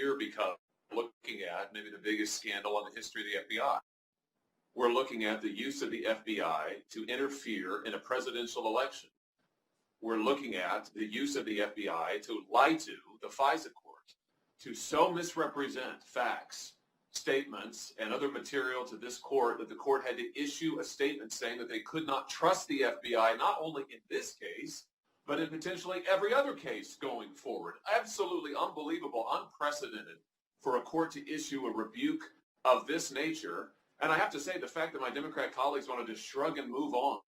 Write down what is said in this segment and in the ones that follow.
here because we're looking at maybe the biggest scandal in the history of the FBI. We're looking at the use of the FBI to interfere in a presidential election. We're looking at the use of the FBI to lie to the FISA court, to so misrepresent facts, statements, and other material to this court that the court had to issue a statement saying that they could not trust the FBI, not only in this case, but in potentially every other case going forward. Absolutely unbelievable, unprecedented for a court to issue a rebuke of this nature. And I have to say, the fact that my Democrat colleagues wanted to shrug and move on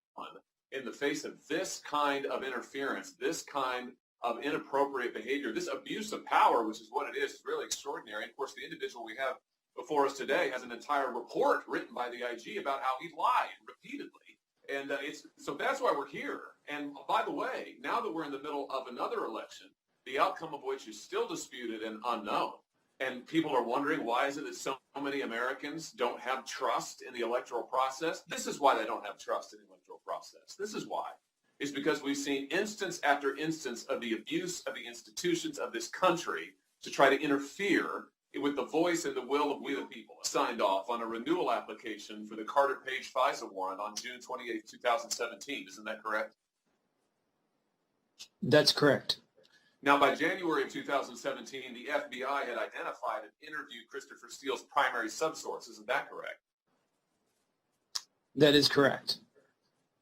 in the face of this kind of interference, this kind of inappropriate behavior, this abuse of power, which is what it is really extraordinary. And of course, the individual we have before us today has an entire report written by the IG about how he lied repeatedly. And so that's why we're here. And by the way, now that we're in the middle of another election, the outcome of which is still disputed and unknown, and people are wondering why is it that so many Americans don't have trust in the electoral process? This is why they don't have trust in the electoral process. This is why. It's because we've seen instance after instance of the abuse of the institutions of this country to try to interfere with the voice and the will of we the people. Signed off on a renewal application for the Carter Page FISA warrant on June 28, 2017. Isn't that correct? That's correct. Now, by January of 2017, the FBI had identified and interviewed Christopher Steele's primary subsource. Isn't that correct? That is correct.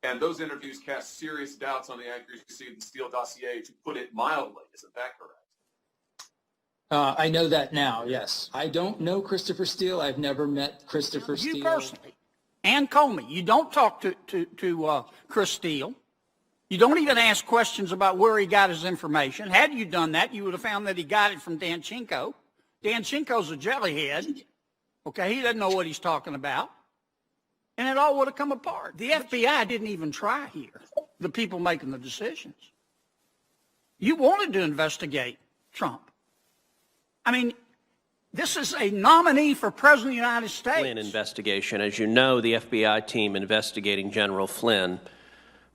And those interviews cast serious doubts on the accuracy of the Steele dossier, to put it mildly. Isn't that correct? I know that now, yes. I don't know Christopher Steele. I've never met Christopher Steele. You personally. Ann Comey, you don't talk to Chris Steele. You don't even ask questions about where he got his information. Had you done that, you would have found that he got it from Danchenko. Danchenko's a jellyhead. Okay, he doesn't know what he's talking about. And it all would have come apart. The FBI didn't even try here, the people making the decisions. You wanted to investigate Trump. I mean, this is a nominee for President of the United States. Flynn investigation. As you know, the FBI team investigating General Flynn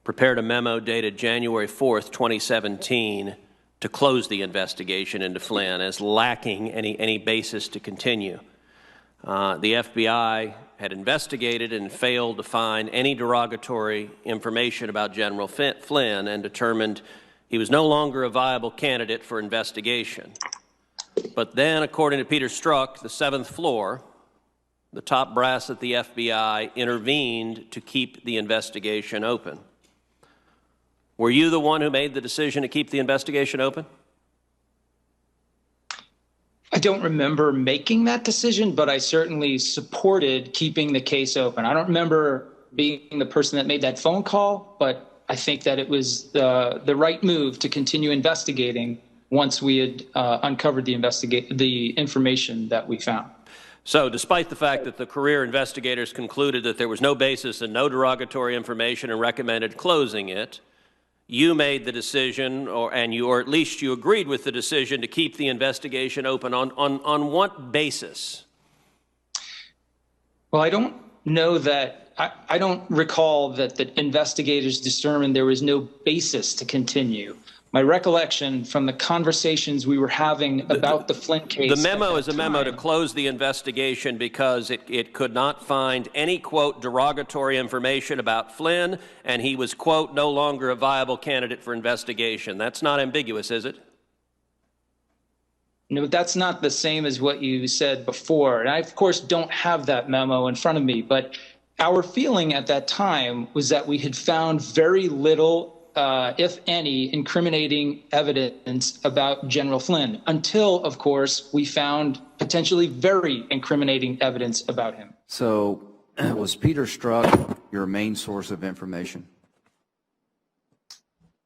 prepared a memo dated January 4th, 2017, to close the investigation into Flynn as lacking any basis to continue. The FBI had investigated and failed to find any derogatory information about General Flynn and determined he was no longer a viable candidate for investigation. But then, according to Peter Strzok, the seventh floor, the top brass at the FBI intervened to keep the investigation open. Were you the one who made the decision to keep the investigation open? I don't remember making that decision, but I certainly supported keeping the case open. I don't remember being the person that made that phone call, but I think that it was the right move to continue investigating once we had uncovered the information that we found. So despite the fact that the career investigators concluded that there was no basis and no derogatory information and recommended closing it, you made the decision, or at least you agreed with the decision to keep the investigation open on what basis? Well, I don't know that, I don't recall that the investigators determined there was no basis to continue. My recollection from the conversations we were having about the Flynn case. The memo is a memo to close the investigation because it could not find any, quote, derogatory information about Flynn, and he was, quote, no longer a viable candidate for investigation. That's not ambiguous, is it? No, that's not the same as what you said before. And I, of course, don't have that memo in front of me, but our feeling at that time was that we had found very little, if any, incriminating evidence about General Flynn until, of course, we found potentially very incriminating evidence about him. So was Peter Strzok your main source of information?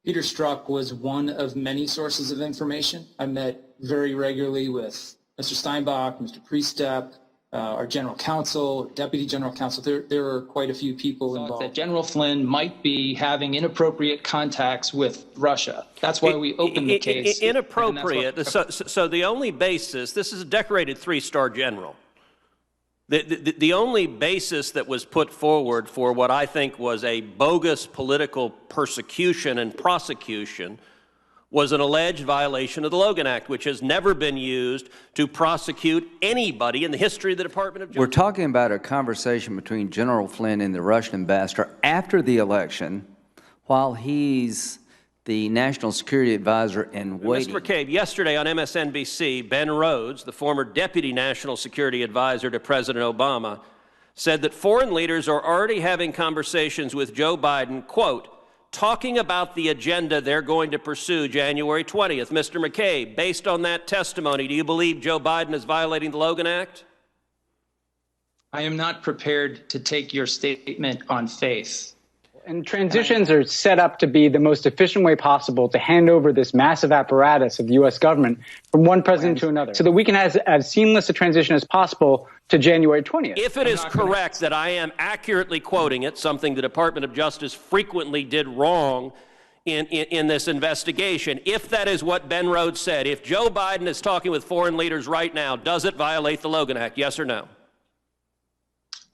Peter Strzok was one of many sources of information. I met very regularly with Mr. Steinbach, Mr. Priestep, our general counsel, deputy general counsel. There were quite a few people involved. That General Flynn might be having inappropriate contacts with Russia. That's why we opened the case. Inappropriate. So the only basis, this is a decorated three-star general. The only basis that was put forward for what I think was a bogus political persecution and prosecution was an alleged violation of the Logan Act, which has never been used to prosecute anybody in the history of the Department of Justice. We're talking about a conversation between General Flynn and the Russian ambassador after the election, while he's the national security advisor and waiting. Mr. McCabe, yesterday on MSNBC, Ben Rhodes, the former deputy national security advisor to President Obama, said that foreign leaders are already having conversations with Joe Biden, quote, talking about the agenda they're going to pursue January 20th. Mr. McCabe, based on that testimony, do you believe Joe Biden is violating the Logan Act? I am not prepared to take your statement on faith. And transitions are set up to be the most efficient way possible to hand over this massive apparatus of the U.S. government from one president to another so that we can have as seamless a transition as possible to January 20th. If it is correct that I am accurately quoting it, something the Department of Justice frequently did wrong in this investigation, if that is what Ben Rhodes said, if Joe Biden is talking with foreign leaders right now, does it violate the Logan Act, yes or no?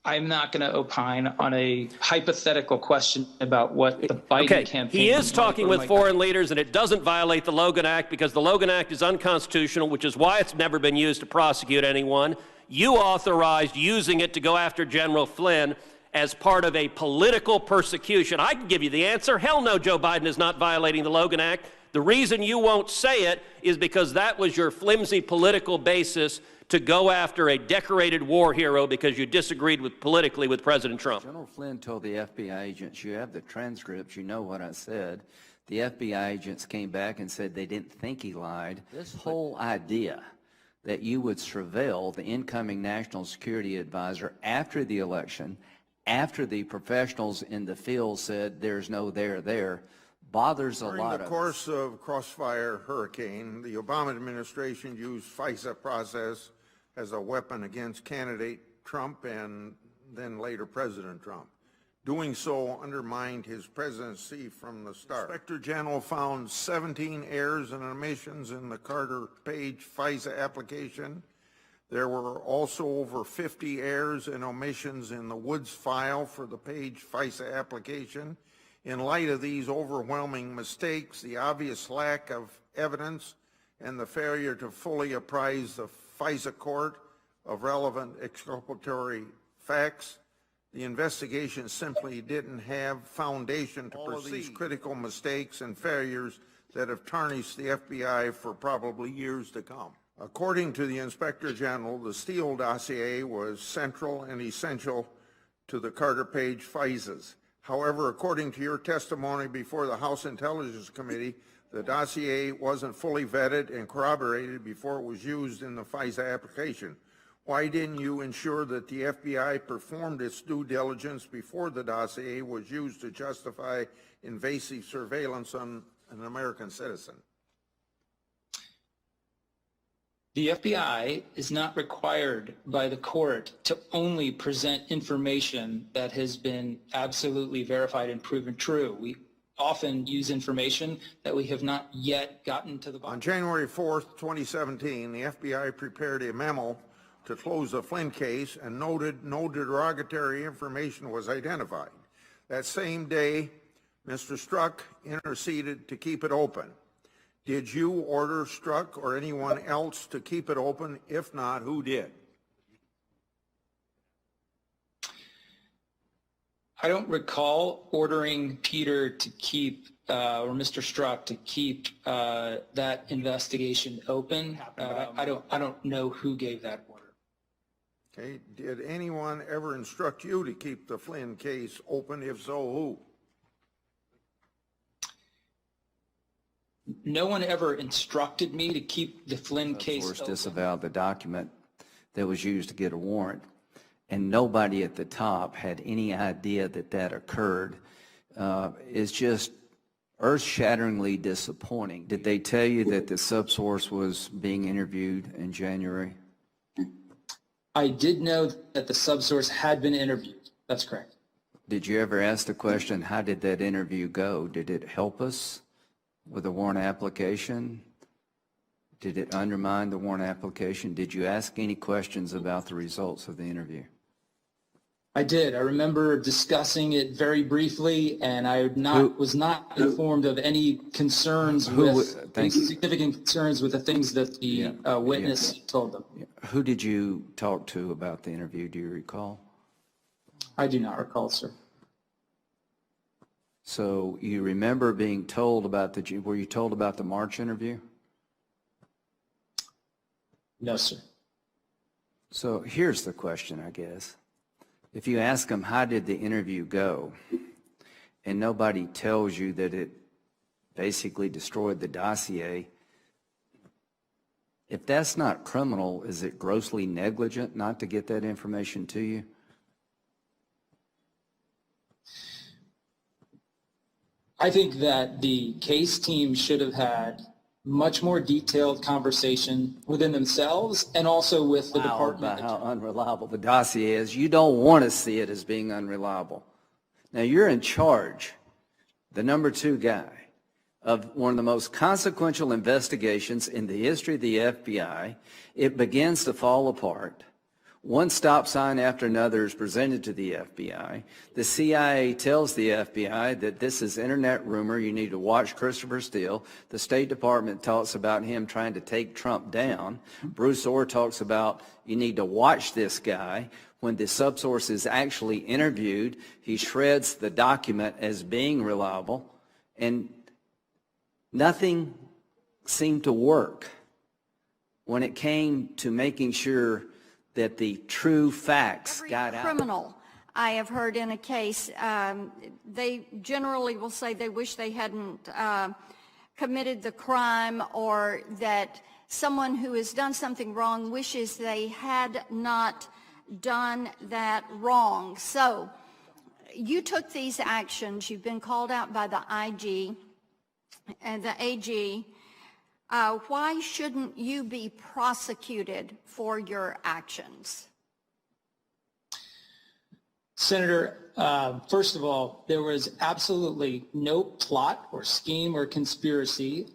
I'm not going to opine on a hypothetical question about what the Biden campaign. He is talking with foreign leaders, and it doesn't violate the Logan Act because the Logan Act is unconstitutional, which is why it's never been used to prosecute anyone. You authorized using it to go after General Flynn as part of a political persecution. I can give you the answer. Hell no, Joe Biden is not violating the Logan Act. The reason you won't say it is because that was your flimsy political basis to go after a decorated war hero because you disagreed politically with President Trump. General Flynn told the FBI agents, you have the transcripts, you know what I said. The FBI agents came back and said they didn't think he lied. This whole idea that you would surveil the incoming national security advisor after the election, after the professionals in the field said there's no there, bothers a lot of us. During the course of Crossfire Hurricane, the Obama administration used FISA process as a weapon against candidate Trump and then later President Trump. Doing so undermined his presidency from the start. Inspector General found 17 errors and omissions in the Carter Page FISA application. There were also over 50 errors and omissions in the Woods file for the Page FISA application. In light of these overwhelming mistakes, the obvious lack of evidence, and the failure to fully apprise the FISA court of relevant exculpatory facts, the investigation simply didn't have foundation to proceed. All of these critical mistakes and failures that have tarnished the FBI for probably years to come. According to the Inspector General, the Steele dossier was central and essential to the Carter Page FISAs. However, according to your testimony before the House Intelligence Committee, the dossier wasn't fully vetted and corroborated before it was used in the FISA application. Why didn't you ensure that the FBI performed its due diligence before the dossier was used to justify invasive surveillance on an American citizen? The FBI is not required by the court to only present information that has been absolutely verified and proven true. We often use information that we have not yet gotten to the bottom. On January 4th, 2017, the FBI prepared a memo to close the Flynn case and noted no derogatory information was identified. That same day, Mr. Strzok interceded to keep it open. Did you order Strzok or anyone else to keep it open? If not, who did? I don't recall ordering Peter to keep, or Mr. Strzok to keep that investigation open. I don't know who gave that order. Okay. Did anyone ever instruct you to keep the Flynn case open? If so, who? No one ever instructed me to keep the Flynn case open. Of course, disavowed the document that was used to get a warrant. And nobody at the top had any idea that that occurred. It's just earth-shatteringly disappointing. Did they tell you that the subsource was being interviewed in January? I did know that the subsource had been interviewed. That's correct. Did you ever ask the question, how did that interview go? Did it help us with the warrant application? Did it undermine the warrant application? Did you ask any questions about the results of the interview? I did. I remember discussing it very briefly, and I was not informed of any concerns any significant concerns with the things that the witness told them. Who did you talk to about the interview? Do you recall? I do not recall, sir. So you remember being told about were you told about the March interview? No, sir. So here's the question, I guess. If you ask them, how did the interview go, and nobody tells you that it basically destroyed the dossier, if that's not criminal, is it grossly negligent not to get that information to you? I think that the case team should have had much more detailed conversation within themselves and also with the department. About how unreliable the dossier is. You don't want to see it as being unreliable. Now, you're in charge, the number 2 guy, of one of the most consequential investigations in the history of the FBI. It begins to fall apart. One stop sign after another is presented to the FBI. The CIA tells the FBI that this is internet rumor. You need to watch Christopher Steele. The State Department talks about him trying to take Trump down. Bruce Orr talks about you need to watch this guy. When the subsource is actually interviewed, he shreds the document as being reliable. And nothing seemed to work when it came to making sure that the true facts got out. Criminal, I have heard in a case, they generally will say they wish they hadn't committed the crime, or that someone who has done something wrong wishes they had not done that wrong. So you took these actions. You've been called out by the IG and the AG. Why shouldn't you be prosecuted for your actions? Senator, first of all, there was absolutely no plot or scheme or conspiracy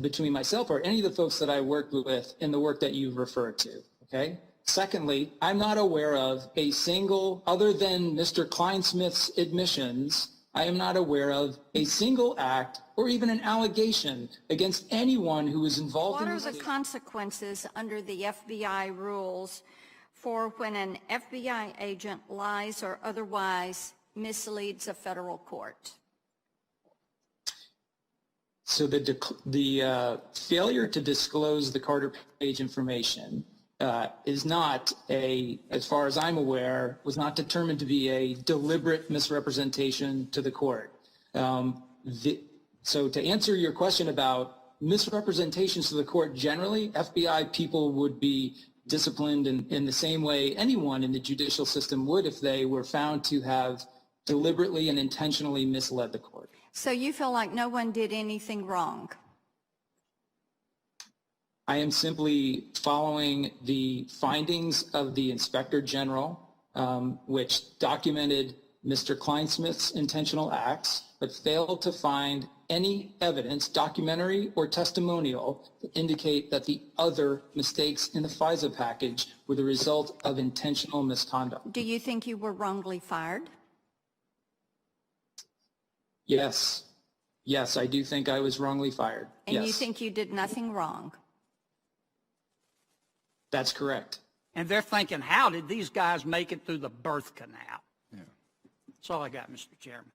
between myself or any of the folks that I worked with in the work that you've referred to, okay? Secondly, I'm not aware of a single, other than Mr. Kleinsmith's admissions, I am not aware of a single act or even an allegation against anyone who was involved in this. What are the consequences under the FBI rules for when an FBI agent lies or otherwise misleads a federal court? So the failure to disclose the Carter Page information is not as far as I'm aware, was not determined to be a deliberate misrepresentation to the court. So to answer your question about misrepresentations to the court, generally, FBI people would be disciplined in the same way anyone in the judicial system would if they were found to have deliberately and intentionally misled the court. So you feel like no one did anything wrong? I am simply following the findings of the Inspector General, which documented Mr. Kleinsmith's intentional acts, but failed to find any evidence, documentary or testimonial, to indicate that the other mistakes in the FISA package were the result of intentional misconduct. Do you think you were wrongly fired? Yes. Yes, I do think I was wrongly fired. And yes. You think you did nothing wrong? That's correct. And they're thinking, how did these guys make it through the birth canal? Yeah. That's all I got, Mr. Chairman.